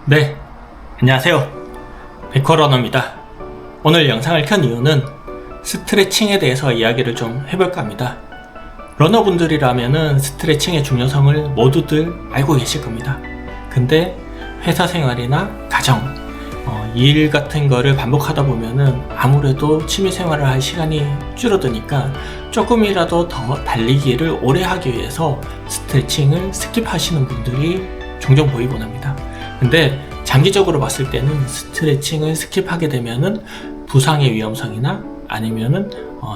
네, 안녕하세요. 백화러너입니다. 오늘 영상을 켠 이유는 스트레칭에 대해서 이야기를 좀 해볼까 합니다. 러너분들이라면은 스트레칭의 중요성을 모두들 알고 계실 겁니다. 근데 회사 생활이나 가정, 일 같은 거를 반복하다 보면은 아무래도 취미 생활을 할 시간이 줄어드니까 조금이라도 더 달리기를 오래 하기 위해서 스트레칭을 스킵하시는 분들이 종종 보이곤 합니다. 근데 장기적으로 봤을 때는 스트레칭을 스킵하게 되면은 부상의 위험성이나 아니면은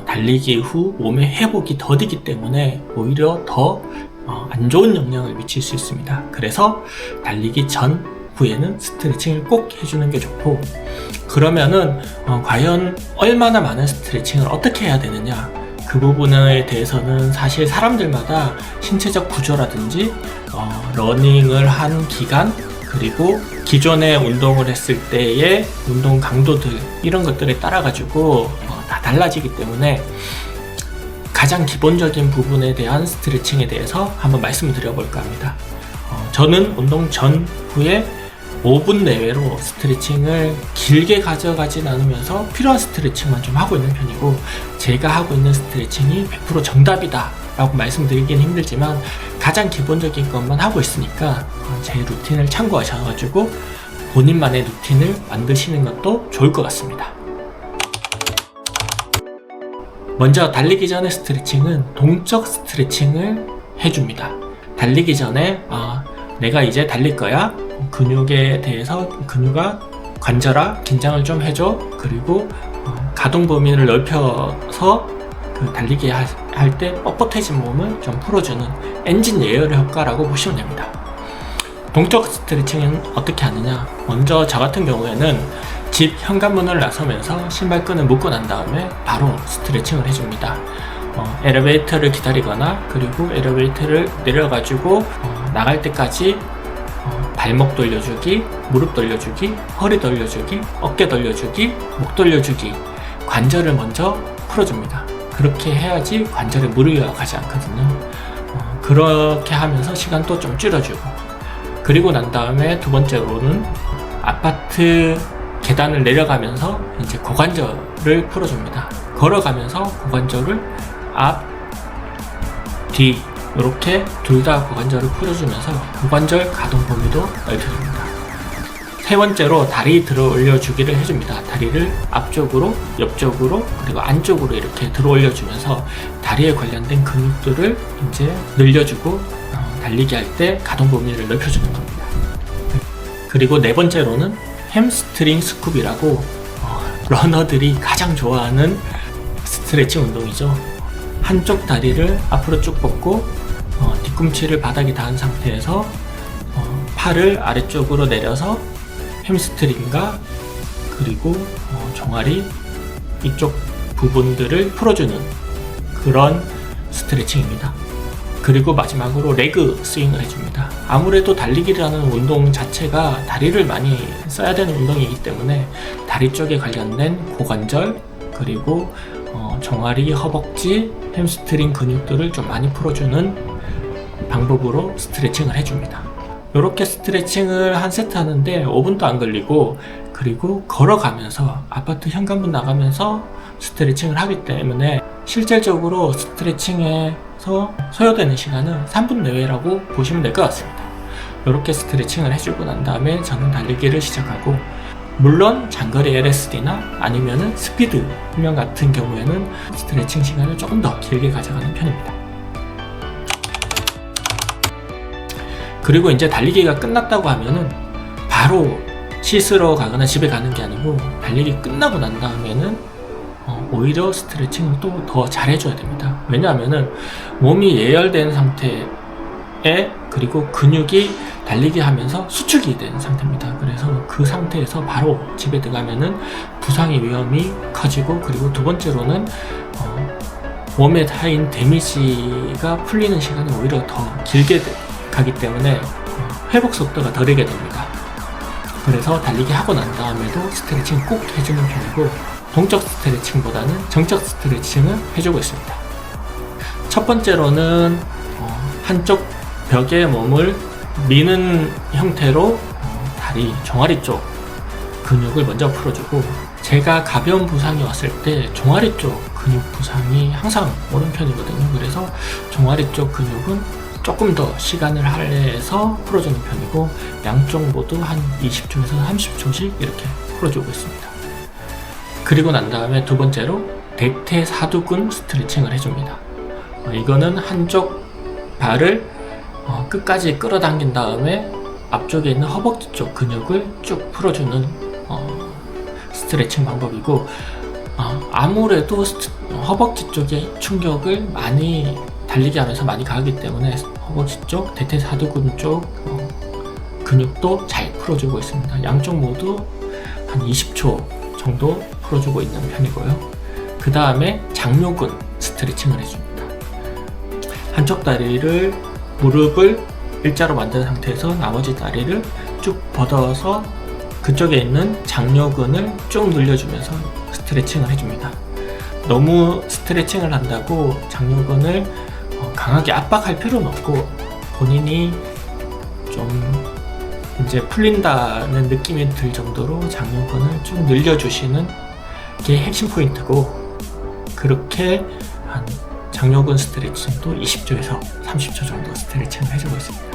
달리기 후 몸의 회복이 더디기 때문에 오히려 더 안 좋은 영향을 미칠 수 있습니다. 그래서 달리기 전 후에는 스트레칭을 꼭 해주는 게 좋고, 그러면은 과연 얼마나 많은 스트레칭을 어떻게 해야 되느냐, 그 부분에 대해서는 사실 사람들마다 신체적 구조라든지 러닝을 한 기간, 그리고 기존에 운동을 했을 때의 운동 강도들, 이런 것들에 따라 가지고 다 달라지기 때문에 가장 기본적인 부분에 대한 스트레칭에 대해서 한번 말씀을 드려볼까 합니다. 저는 운동 전후에 5분 내외로 스트레칭을 길게 가져가진 않으면서 필요한 스트레칭만 좀 하고 있는 편이고, 제가 하고 있는 스트레칭이 100% 정답이다 라고 말씀드리긴 힘들지만 가장 기본적인 것만 하고 있으니까 제 루틴을 참고하셔가지고 본인만의 루틴을 만드시는 것도 좋을 것 같습니다. 먼저 달리기 전의 스트레칭은 동적 스트레칭을 해줍니다. 달리기 전에 내가 이제 달릴 거야, 근육에 대해서 근육아 관절아 긴장을 좀 해줘, 그리고 가동 범위를 넓혀서 그 달리기 할 때 뻣뻣해진 몸을 좀 풀어주는 엔진 예열 효과라고 보시면 됩니다. 동적 스트레칭은 어떻게 하느냐, 먼저 저 같은 경우에는 집 현관문을 나서면서 신발끈을 묶고 난 다음에 바로 스트레칭을 해줍니다. 엘리베이터를 기다리거나, 그리고 엘리베이터를 내려가지고 나갈 때까지 발목 돌려주기, 무릎 돌려주기, 허리 돌려주기, 어깨 돌려주기, 목 돌려주기, 관절을 먼저 풀어줍니다. 그렇게 해야지 관절에 무리가 가지 않거든요. 그렇게 하면서 시간도 좀 줄여주고, 그리고 난 다음에 두 번째로는 아파트 계단을 내려가면서 이제 고관절을 풀어줍니다. 걸어가면서 고관절을 앞, 뒤 이렇게 둘 다 고관절을 풀어주면서 고관절 가동 범위도 넓혀줍니다. 세 번째로 다리 들어 올려주기를 해줍니다. 다리를 앞쪽으로, 옆쪽으로, 그리고 안쪽으로 이렇게 들어 올려주면서 다리에 관련된 근육들을 이제 늘려주고 달리기 할 때 가동 범위를 넓혀주는 겁니다. 그리고 네 번째로는 햄스트링 스쿱이라고 러너들이 가장 좋아하는 스트레칭 운동이죠. 한쪽 다리를 앞으로 쭉 뻗고 뒤꿈치를 바닥에 닿은 상태에서 팔을 아래쪽으로 내려서 햄스트링과 그리고 종아리 이쪽 부분들을 풀어주는 그런 스트레칭입니다. 그리고 마지막으로 레그 스윙을 해줍니다. 아무래도 달리기라는 운동 자체가 다리를 많이 써야 되는 운동이기 때문에 다리 쪽에 관련된 고관절, 그리고 종아리, 허벅지, 햄스트링 근육들을 좀 많이 풀어주는 방법으로 스트레칭을 해줍니다. 이렇게 스트레칭을 한 세트 하는데 5분도 안 걸리고, 그리고 걸어가면서 아파트 현관문 나가면서 스트레칭을 하기 때문에 실질적으로 스트레칭에서 소요되는 시간은 3분 내외라고 보시면 될 것 같습니다. 이렇게 스트레칭을 해주고 난 다음에 저는 달리기를 시작하고, 물론 장거리 LSD나 아니면은 스피드 훈련 같은 경우에는 스트레칭 시간을 조금 더 길게 가져가는 편입니다. 그리고 이제 달리기가 끝났다고 하면은 바로 씻으러 가거나 집에 가는 게 아니고, 달리기 끝나고 난 다음에는 오히려 스트레칭을 또 더 잘해줘야 됩니다. 왜냐하면은 몸이 예열된 상태에, 그리고 근육이 달리기 하면서 수축이 된 상태입니다. 그래서 그 상태에서 바로 집에 들어가면은 부상의 위험이 커지고, 그리고 두 번째로는 몸에 쌓인 데미지가 풀리는 시간이 오히려 더 길게 가기 때문에 회복 속도가 덜하게 됩니다. 그래서 달리기 하고 난 다음에도 스트레칭 꼭 해주는 편이고, 동적 스트레칭보다는 정적 스트레칭을 해주고 있습니다. 첫 번째로는 한쪽 벽에 몸을 미는 형태로 다리, 종아리 쪽 근육을 먼저 풀어주고, 제가 가벼운 부상이 왔을 때 종아리 쪽 근육 부상이 항상 오는 편이거든요. 그래서 종아리 쪽 근육은 조금 더 시간을 할애해서 풀어주는 편이고, 양쪽 모두 한 20초에서 30초씩 이렇게 풀어주고 있습니다. 그리고 난 다음에 두 번째로 대퇴사두근 스트레칭을 해줍니다. 이거는 한쪽 발을 끝까지 끌어당긴 다음에 앞쪽에 있는 허벅지 쪽 근육을 쭉 풀어주는 스트레칭 방법이고, 아무래도 허벅지 쪽에 충격을 많이 달리기 하면서 많이 가기 때문에 허벅지 쪽, 대퇴사두근 쪽 근육도 잘 풀어주고 있습니다. 양쪽 모두 한 20초 정도 풀어주고 있는 편이고요. 그 다음에 장요근 스트레칭을 해줍니다. 한쪽 다리를, 무릎을 일자로 만든 상태에서 나머지 다리를 쭉 뻗어서 그쪽에 있는 장요근을 쭉 늘려주면서 스트레칭을 해줍니다. 너무 스트레칭을 한다고 장요근을 강하게 압박할 필요는 없고, 본인이 좀 이제 풀린다는 느낌이 들 정도로 장요근을 쭉 늘려주시는 게 핵심 포인트고, 그렇게 한 장요근 스트레칭도 20초에서 30초 정도 스트레칭을 해주고 있습니다.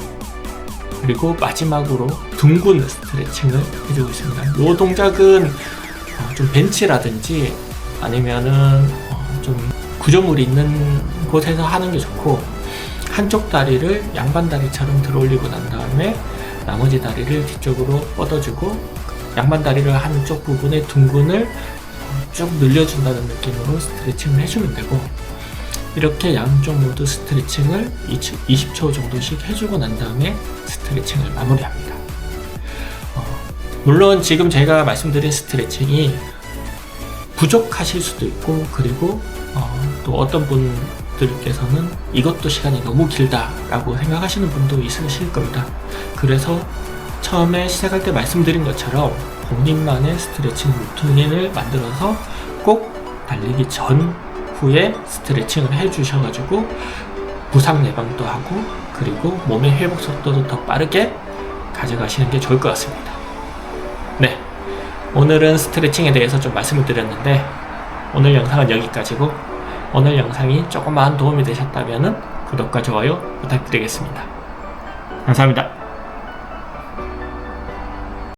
그리고 마지막으로 둥근 스트레칭을 해주고 있습니다. 이 동작은 좀 벤치라든지 아니면은 좀 구조물이 있는 곳에서 하는 게 좋고, 한쪽 다리를 양반 다리처럼 들어 올리고 난 다음에 나머지 다리를 뒤쪽으로 뻗어주고, 양반 다리를 한쪽 부분의 둥근을 쭉 늘려준다는 느낌으로 스트레칭을 해주면 되고, 이렇게 양쪽 모두 스트레칭을 20초 정도씩 해주고 난 다음에 스트레칭을 마무리합니다. 물론 지금 제가 말씀드린 스트레칭이 부족하실 수도 있고, 그리고 또 어떤 분들께서는 이것도 시간이 너무 길다라고 생각하시는 분도 있으실 겁니다. 그래서 처음에 시작할 때 말씀드린 것처럼 본인만의 스트레칭 루틴을 만들어서 꼭 달리기 전후에 스트레칭을 해주셔가지고 부상 예방도 하고, 그리고 몸의 회복 속도도 더 빠르게 가져가시는 게 좋을 것 같습니다. 네, 오늘은 스트레칭에 대해서 좀 말씀을 드렸는데, 오늘 영상은 여기까지고, 오늘 영상이 조금만 도움이 되셨다면 구독과 좋아요 부탁드리겠습니다. 감사합니다.